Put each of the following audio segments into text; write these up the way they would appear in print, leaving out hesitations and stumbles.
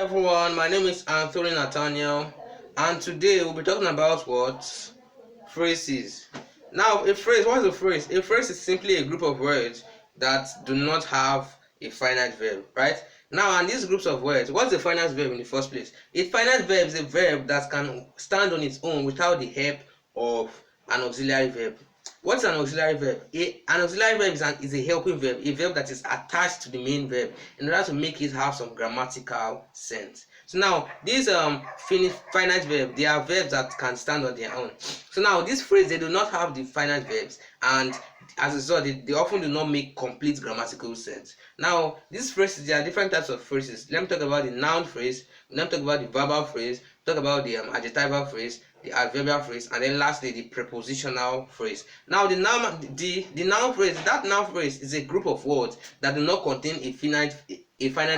everyone, my name is Anthony Nathaniel, and today we'll be talking about what? Phrases. Now, a phrase, what is a phrase? A phrase is simply a group of words that do not have a finite verb, right? Now, and these groups of words, what's the finite verb in the first place? A finite verb is a verb that can stand on its own without the help of an auxiliary verb. What's an auxiliary verb? An auxiliary verb is a helping verb, a verb that is attached to the main verb in order to make it have some grammatical sense. So now, these finite verbs, they are verbs that can stand on their own. So now, this phrase, they do not have the finite verbs, and as a result, they often do not make complete grammatical sense. Now, these phrases, there are different types of phrases. Let me talk about the noun phrase, let me talk about the verbal phrase, talk about the adjectival phrase, the adverbial phrase, and then lastly the prepositional phrase. Now the noun phrase, that noun phrase is a group of words that do not contain a finite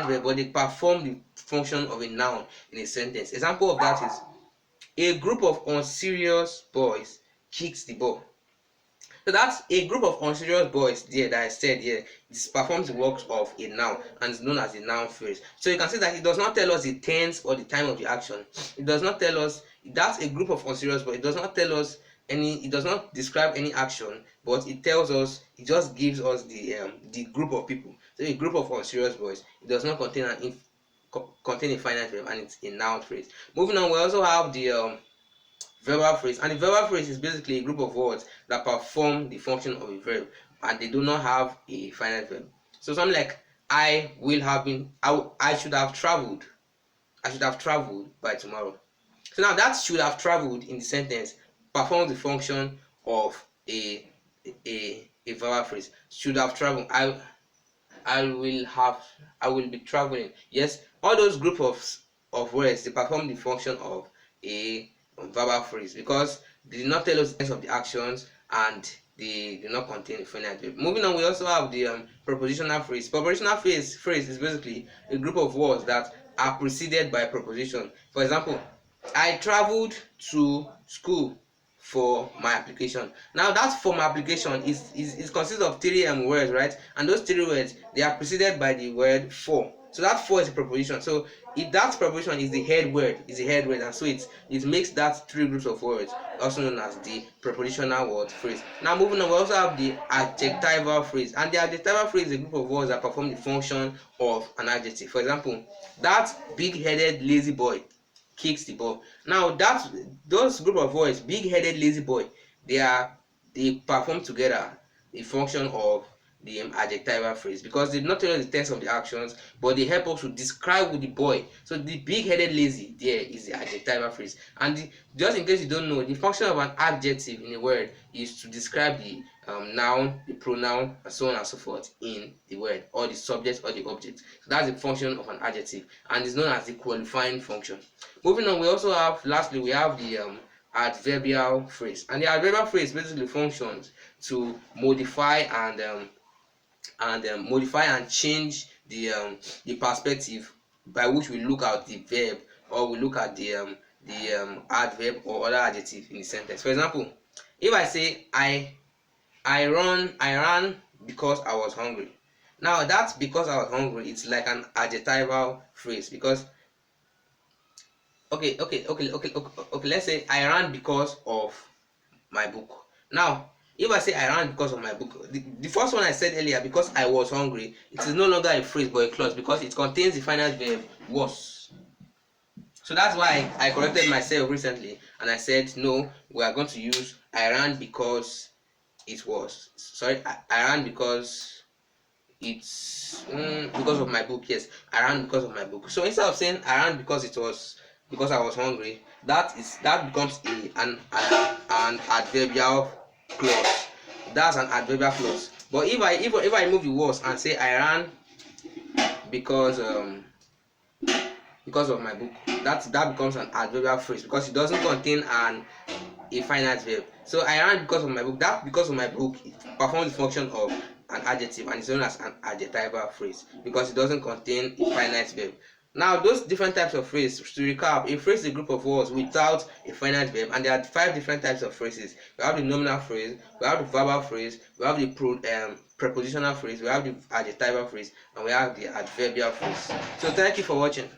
verb, but they perform the function of a noun in a sentence. Example of that is a group of unserious boys kicks the ball. So that's a group of unserious boys there that I said here. This performs the works of a noun and is known as a noun phrase. So you can see that it does not tell us the tense or the time of the action. It does not tell us that's a group of unserious boys. It does not tell us any. It does not describe any action, but it tells us. It just gives us the group of people. So a group of unserious boys. It does not contain contain a finite verb, and it's a noun phrase. Moving on, we also have the verbal phrase, and the verbal phrase is basically a group of words that perform the function of a verb and they do not have a finite verb. So something like I will have been, I should have traveled by tomorrow. So now that should have traveled in the sentence performs the function of a verbal phrase. Should have traveled. I will be traveling. Yes, all those group of words, they perform the function of a verbal phrase because they do not tell us the sense of the actions and they do not contain a finite verb. Moving on, we also have the prepositional phrase. Prepositional phrase is basically a group of words that are preceded by a preposition. For example, I traveled to school for my application. Now that for my application is consists of three words, right? And those three words, they are preceded by the word for. So that for is a preposition. So if that preposition is the head word, and so it makes that three groups of words, also known as the prepositional word phrase. Now moving on, we also have the adjectival phrase, and the adjectival phrase is a group of words that perform the function of an adjective. For example, that big-headed lazy boy kicks the ball. Now those group of words, big-headed lazy boy, they perform together the function of the adjectival phrase because they do not tell us the tense of the actions, but they help us to describe with the boy. So the big-headed lazy there is the adjectival phrase. And just in case you don't know, the function of an adjective in a word is to describe the noun, the pronoun, and so on and so forth in the word, or the subject or the object. So that's the function of an adjective, and it's known as the qualifying function. Moving on, we also have, lastly, we have the adverbial phrase, and the adverbial phrase basically functions to modify and change the perspective by which we look at the verb, or we look at the adverb or other adjective in the sentence. For example, if I say I ran because I was hungry. Now that's because I was hungry, it's like an adjectival phrase because okay, let's say I ran because of my book. Now if I say I ran because of my book, the first one I said earlier, because I was hungry, it is no longer a phrase but a clause because it contains the finite verb was. So that's why I corrected myself recently and I said no, we are going to use I ran because it was. Sorry, I ran because it's because of my book. Yes, I ran because of my book. So instead of saying I ran because I was hungry, that becomes an adverbial clause. That's an adverbial clause. But if I move the was and say I ran because of my book, that becomes an adverbial phrase because it doesn't contain a finite verb. So I ran because of my book. That because of my book, it performs the function of an adjective and is known as an adjectival phrase because it doesn't contain a finite verb. Now, those different types of phrases, to recap, a phrase is a group of words without a finite verb, and there are 5 different types of phrases. We have the nominal phrase, we have the verbal phrase, we have the prepositional phrase, we have the adjectival phrase, and we have the adverbial phrase. So thank you for watching.